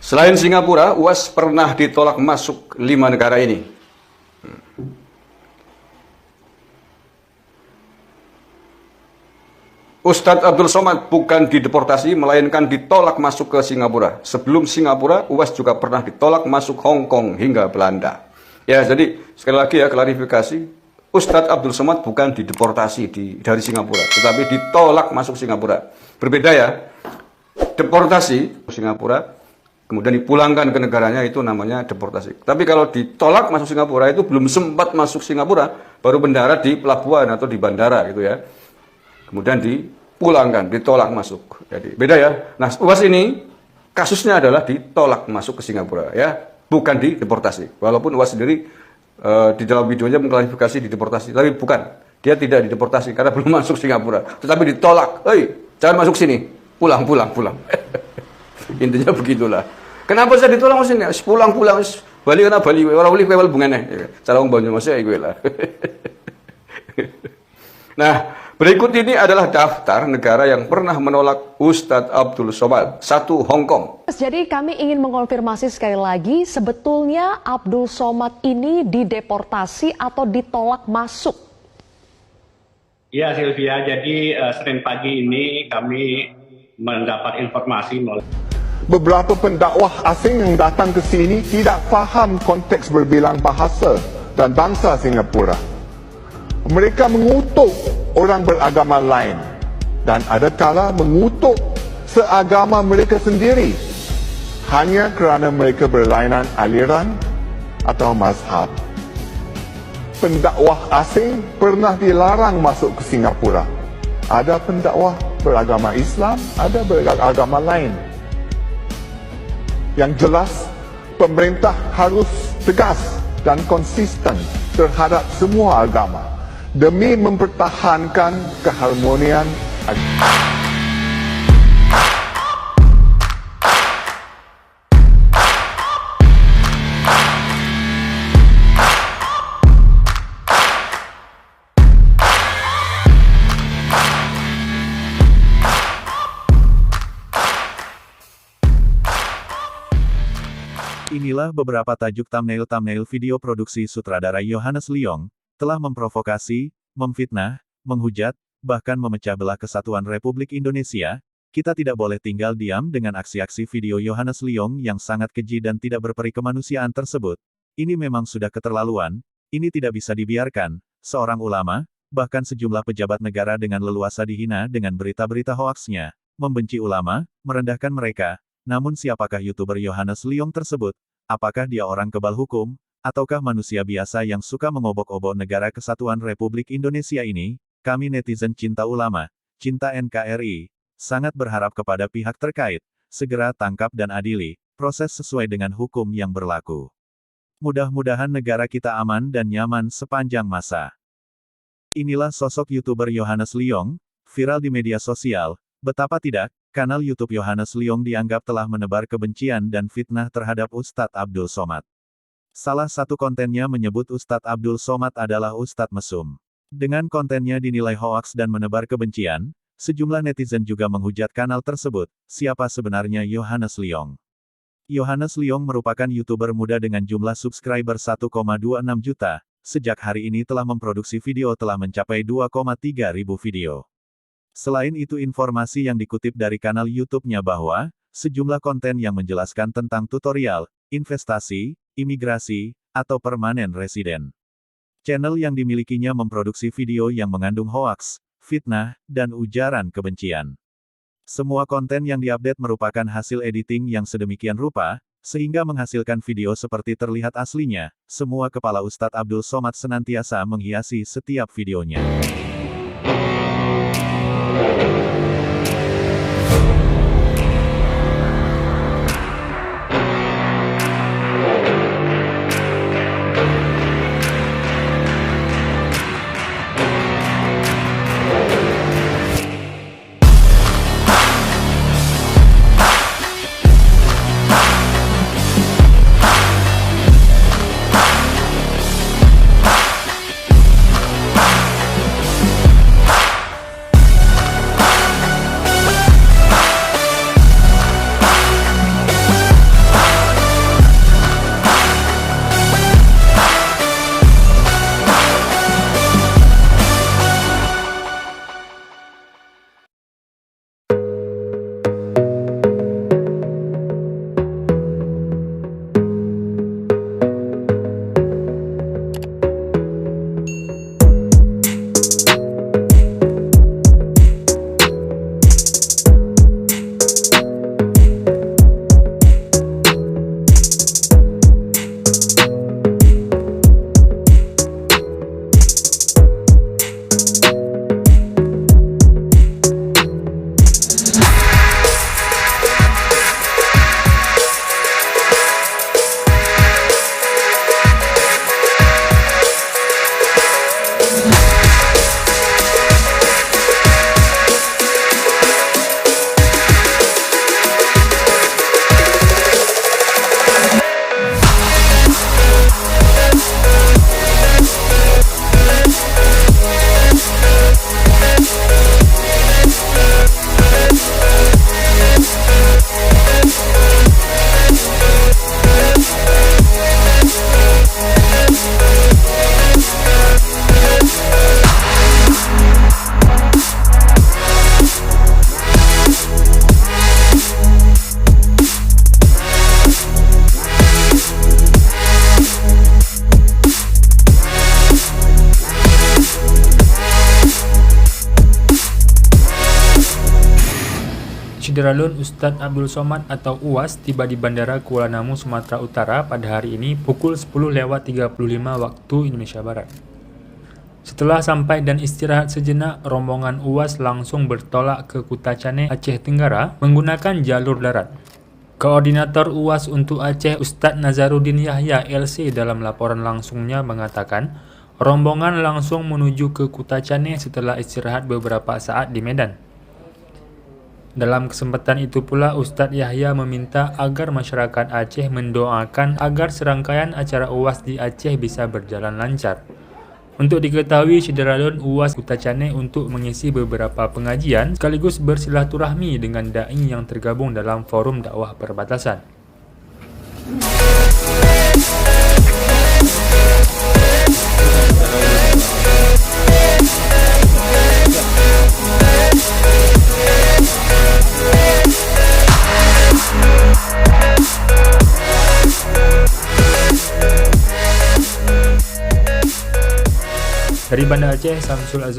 Selain Singapura, UAS pernah ditolak masuk 5 negara ini. Ustadz Abdul Somad bukan dideportasi, melainkan ditolak masuk ke Singapura. Sebelum Singapura, UAS juga pernah ditolak masuk Hong Kong hingga Belanda. Ya, jadi sekali lagi ya, klarifikasi. Ustadz Abdul Somad bukan dideportasi dari Singapura, tetapi ditolak masuk Singapura. Berbeda ya, deportasi Singapura, kemudian dipulangkan ke negaranya, itu namanya deportasi. Tapi kalau ditolak masuk Singapura, itu belum sempat masuk Singapura, baru mendarat di pelabuhan atau di bandara gitu ya. Kemudian dipulangkan, ditolak masuk. Jadi beda ya. Nah, UAS ini kasusnya adalah ditolak masuk ke Singapura ya, bukan dideportasi. Walaupun UAS sendiri di dalam videonya mengklarifikasi dideportasi, tapi bukan. Dia tidak dideportasi karena belum masuk Singapura, tetapi ditolak. Hei, jangan masuk sini. Pulang. Intinya begitulah. Kenapa saya ditolak sini? Pulang. Bali karena Bali orang uli kewel bungane. Cara wong Banyumas ya iku lah. Nah, berikut ini adalah daftar negara yang pernah menolak Ustadz Abdul Somad. 1. Hong Kong. Jadi kami ingin mengonfirmasi sekali lagi, sebetulnya Abdul Somad ini dideportasi atau ditolak masuk? Ya Sylvia, jadi Senin pagi ini kami mendapat informasi melalui beberapa pendakwah asing yang datang ke sini tidak faham konteks berbilang bahasa dan bangsa Singapura. Mereka mengutuk orang beragama lain dan ada kala mengutuk seagama mereka sendiri hanya kerana mereka berlainan aliran atau mazhab. Pendakwah asing pernah dilarang masuk ke Singapura. Ada pendakwah beragama Islam, ada beragama lain. Yang jelas, pemerintah harus tegas dan konsisten terhadap semua agama demi mempertahankan keharmonian agama. Inilah beberapa tajuk thumbnail video produksi sutradara Yohanes Leong, telah memprovokasi, memfitnah, menghujat, bahkan memecah belah kesatuan Republik Indonesia. Kita tidak boleh tinggal diam dengan aksi-aksi video Yohanes Leong yang sangat keji dan tidak berperi kemanusiaan tersebut. Ini memang sudah keterlaluan, ini tidak bisa dibiarkan. Seorang ulama, bahkan sejumlah pejabat negara dengan leluasa dihina dengan berita-berita hoaksnya, membenci ulama, merendahkan mereka. Namun siapakah YouTuber Yohanes Leong tersebut? Apakah dia orang kebal hukum, ataukah manusia biasa yang suka mengobok-obok negara kesatuan Republik Indonesia ini? Kami netizen cinta ulama, cinta NKRI, sangat berharap kepada pihak terkait, segera tangkap dan adili, proses sesuai dengan hukum yang berlaku. Mudah-mudahan negara kita aman dan nyaman sepanjang masa. Inilah sosok YouTuber Yohanes Leong, viral di media sosial. Betapa tidak, kanal YouTube Yohanes Leong dianggap telah menebar kebencian dan fitnah terhadap Ustadz Abdul Somad. Salah satu kontennya menyebut Ustadz Abdul Somad adalah Ustadz Mesum. Dengan kontennya dinilai hoaks dan menebar kebencian, sejumlah netizen juga menghujat kanal tersebut. Siapa sebenarnya Yohanes Leong? Yohanes Leong merupakan YouTuber muda dengan jumlah subscriber 1,26 juta. Sejak hari ini telah memproduksi video telah mencapai 2,3 ribu video. Selain itu informasi yang dikutip dari kanal YouTube-nya bahwa, sejumlah konten yang menjelaskan tentang tutorial, investasi, imigrasi, atau permanen residen. Channel yang dimilikinya memproduksi video yang mengandung hoaks, fitnah, dan ujaran kebencian. Semua konten yang diupdate merupakan hasil editing yang sedemikian rupa, sehingga menghasilkan video seperti terlihat aslinya. Semua kepala Ustadz Abdul Somad senantiasa menghiasi setiap videonya. Syederalun Ustadz Abdul Somad atau UAS tiba di Bandara Kuala Namu, Sumatera Utara pada hari ini pukul 10.35 waktu Indonesia Barat. Setelah sampai dan istirahat sejenak, rombongan UAS langsung bertolak ke Kutacane, Aceh Tenggara menggunakan jalur darat. Koordinator UAS untuk Aceh, Ustadz Nazaruddin Yahya LC dalam laporan langsungnya mengatakan, rombongan langsung menuju ke Kutacane setelah istirahat beberapa saat di Medan. Dalam kesempatan itu pula, Ustadz Yahya meminta agar masyarakat Aceh mendoakan agar serangkaian acara UAS di Aceh bisa berjalan lancar. Untuk diketahui, Syederalun UAS Kutacane untuk mengisi beberapa pengajian sekaligus bersilaturahmi dengan dai yang tergabung dalam forum dakwah perbatasan. Dari Banda Aceh, Samsul Azhar.